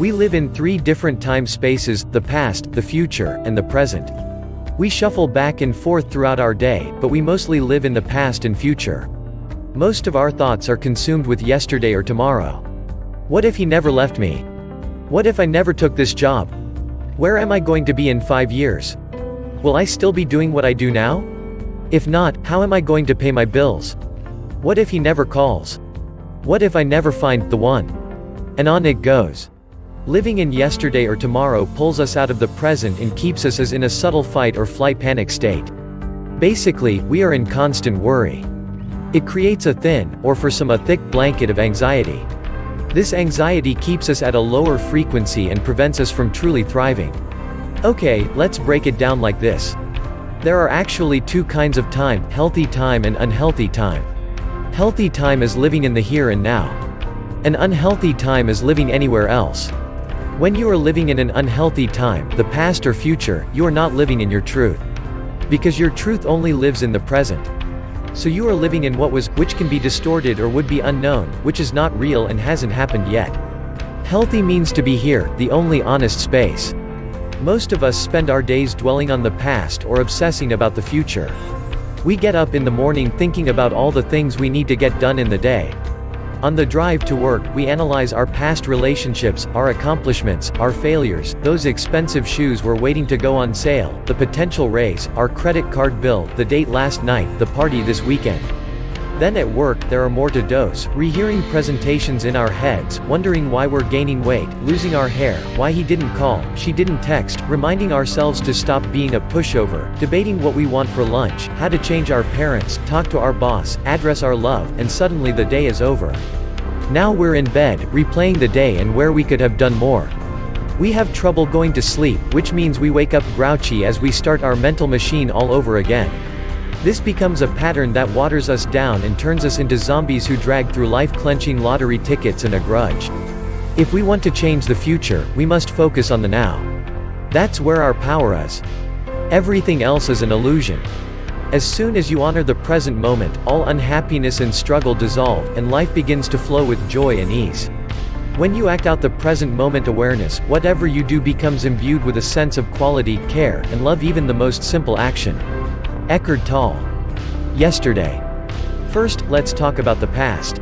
We live in three different time spaces: the past, the future, and the present. We shuffle back and forth throughout our day, but we mostly live in the past and future. Most of our thoughts are consumed with yesterday or tomorrow. What if he never left me? What if I never took this job? Where am I going to be in 5 years? Will I still be doing what I do now? If not, how am I going to pay my bills? What if he never calls? What if I never find the one? And on it goes. Living in yesterday or tomorrow pulls us out of the present and keeps us as in a subtle fight or flight panic state. Basically, we are in constant worry. It creates a thin, or for some a thick blanket of anxiety. This anxiety keeps us at a lower frequency and prevents us from truly thriving. Okay, let's break it down like this. There are actually two kinds of time: healthy time and unhealthy time. Healthy time is living in the here and now. An unhealthy time is living anywhere else. When you are living in an unhealthy time, the past or future, you are not living in your truth. Because your truth only lives in the present. So you are living in what was, which can be distorted or would be unknown, which is not real and hasn't happened yet. Healthy means to be here, the only honest space. Most of us spend our days dwelling on the past or obsessing about the future. We get up in the morning thinking about all the things we need to get done in the day. On the drive to work, we analyze our past relationships, our accomplishments, our failures, those expensive shoes were waiting to go on sale, the potential raise, our credit card bill, the date last night, the party this weekend. Then at work, there are more to dose, rehearing presentations in our heads, wondering why we're gaining weight, losing our hair, why he didn't call, she didn't text, reminding ourselves to stop being a pushover, debating what we want for lunch, how to change our parents, talk to our boss, address our love, and suddenly the day is over. Now we're in bed, replaying the day and where we could have done more. We have trouble going to sleep, which means we wake up grouchy as we start our mental machine all over again. This becomes a pattern that waters us down and turns us into zombies who drag through life clenching lottery tickets and a grudge. If we want to change the future, we must focus on the now. That's where our power is. Everything else is an illusion. As soon as you honor the present moment, all unhappiness and struggle dissolve, and life begins to flow with joy and ease. When you act out the present moment awareness, whatever you do becomes imbued with a sense of quality, care, and love, even the most simple action. Eckhart Tolle. Yesterday. First, let's talk about the past.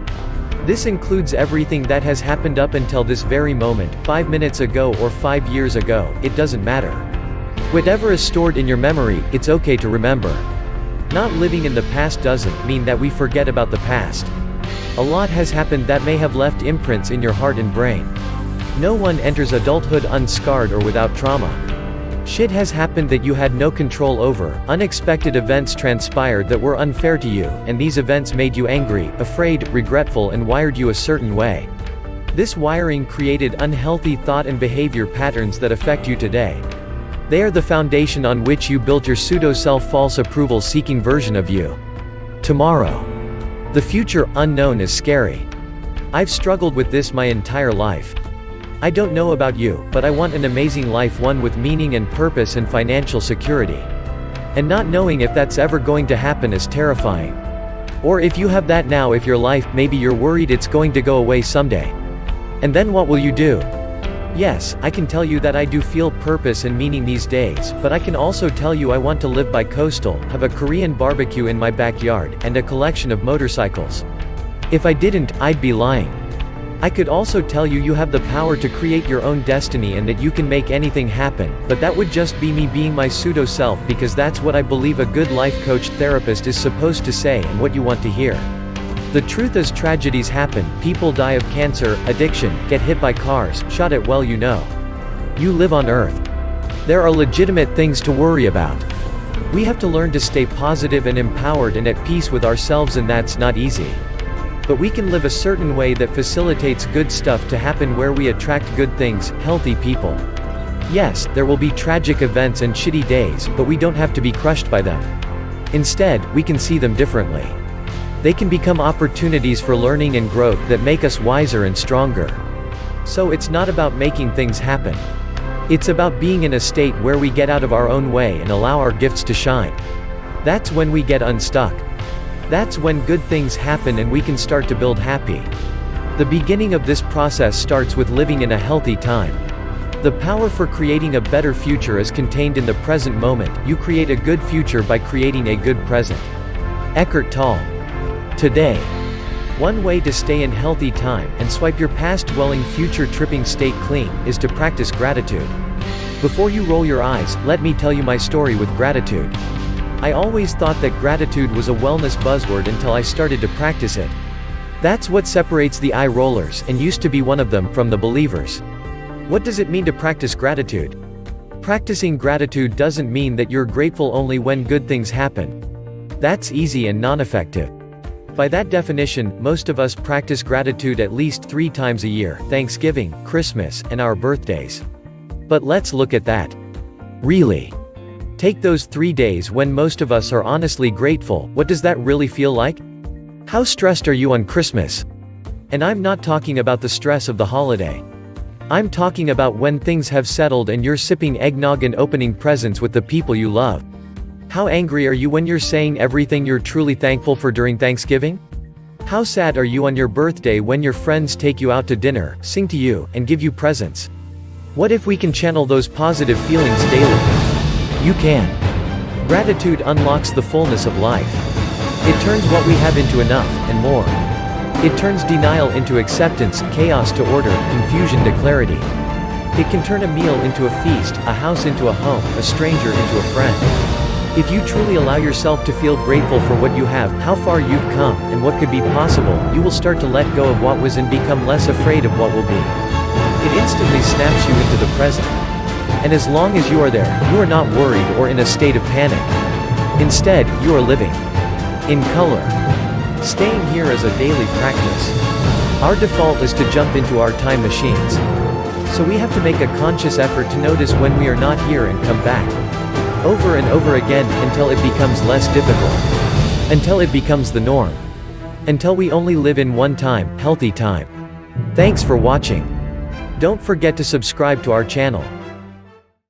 This includes everything that has happened up until this very moment, 5 minutes ago or 5 years ago, it doesn't matter. Whatever is stored in your memory, it's okay to remember. Not living in the past doesn't mean that we forget about the past. A lot has happened that may have left imprints in your heart and brain. No one enters adulthood unscarred or without trauma. Shit has happened that you had no control over, unexpected events transpired that were unfair to you, and these events made you angry, afraid, regretful, and wired you a certain way. This wiring created unhealthy thought and behavior patterns that affect you today. They are the foundation on which you built your pseudo-self, false approval-seeking version of you. Tomorrow. The future, unknown, is scary. I've struggled with this my entire life. I don't know about you, but I want an amazing life, one with meaning and purpose and financial security. And not knowing if that's ever going to happen is terrifying. Or if you have that now, if your life, maybe you're worried it's going to go away someday. And then what will you do? Yes, I can tell you that I do feel purpose and meaning these days, but I can also tell you I want to live by coastal, have a Korean barbecue in my backyard, and a collection of motorcycles. If I didn't, I'd be lying. I could also tell you you have the power to create your own destiny and that you can make anything happen, but that would just be me being my pseudo-self, because that's what I believe a good life coach therapist is supposed to say and what you want to hear. The truth is, tragedies happen, people die of cancer, addiction, get hit by cars, shot at. Well, you know. You live on Earth. There are legitimate things to worry about. We have to learn to stay positive and empowered and at peace with ourselves, and that's not easy. But we can live a certain way that facilitates good stuff to happen, where we attract good things, healthy people. Yes, there will be tragic events and shitty days, but we don't have to be crushed by them. Instead, we can see them differently. They can become opportunities for learning and growth that make us wiser and stronger. So it's not about making things happen. It's about being in a state where we get out of our own way and allow our gifts to shine. That's when we get unstuck. That's when good things happen and we can start to build happy, The beginning of this process starts with living in a healthy time. The power for creating a better future is contained in the present moment. You create a good future by creating a good present. Eckhart Tolle. Today. One way to stay in healthy time and swipe your past-dwelling future-tripping state clean is to practice gratitude. Before you roll your eyes, let me tell you my story with gratitude. I always thought that gratitude was a wellness buzzword until I started to practice it. That's what separates the eye rollers, and used to be one of them, from the believers. What does it mean to practice gratitude? Practicing gratitude doesn't mean that you're grateful only when good things happen. That's easy and non-effective. By that definition, most of us practice gratitude at least 3 times a year: Thanksgiving, Christmas, and our birthdays. But let's look at that. Really? Take those 3 days when most of us are honestly grateful. What does that really feel like? How stressed are you on Christmas? And I'm not talking about the stress of the holiday. I'm talking about when things have settled and you're sipping eggnog and opening presents with the people you love. How angry are you when you're saying everything you're truly thankful for during Thanksgiving? How sad are you on your birthday when your friends take you out to dinner, sing to you, and give you presents? What if we can channel those positive feelings daily? You can. Gratitude unlocks the fullness of life. It turns what we have into enough, and more. It turns denial into acceptance, chaos to order, confusion to clarity. It can turn a meal into a feast, a house into a home, a stranger into a friend. If you truly allow yourself to feel grateful for what you have, how far you've come, and what could be possible, you will start to let go of what was and become less afraid of what will be. It instantly snaps you into the present. And as long as you are there, you are not worried or in a state of panic. Instead, you are living in color. Staying here is a daily practice. Our default is to jump into our time machines. So we have to make a conscious effort to notice when we are not here and come back. Over and over again, until it becomes less difficult. Until it becomes the norm. Until we only live in one time, healthy time. Thanks for watching. Don't forget to subscribe to our channel.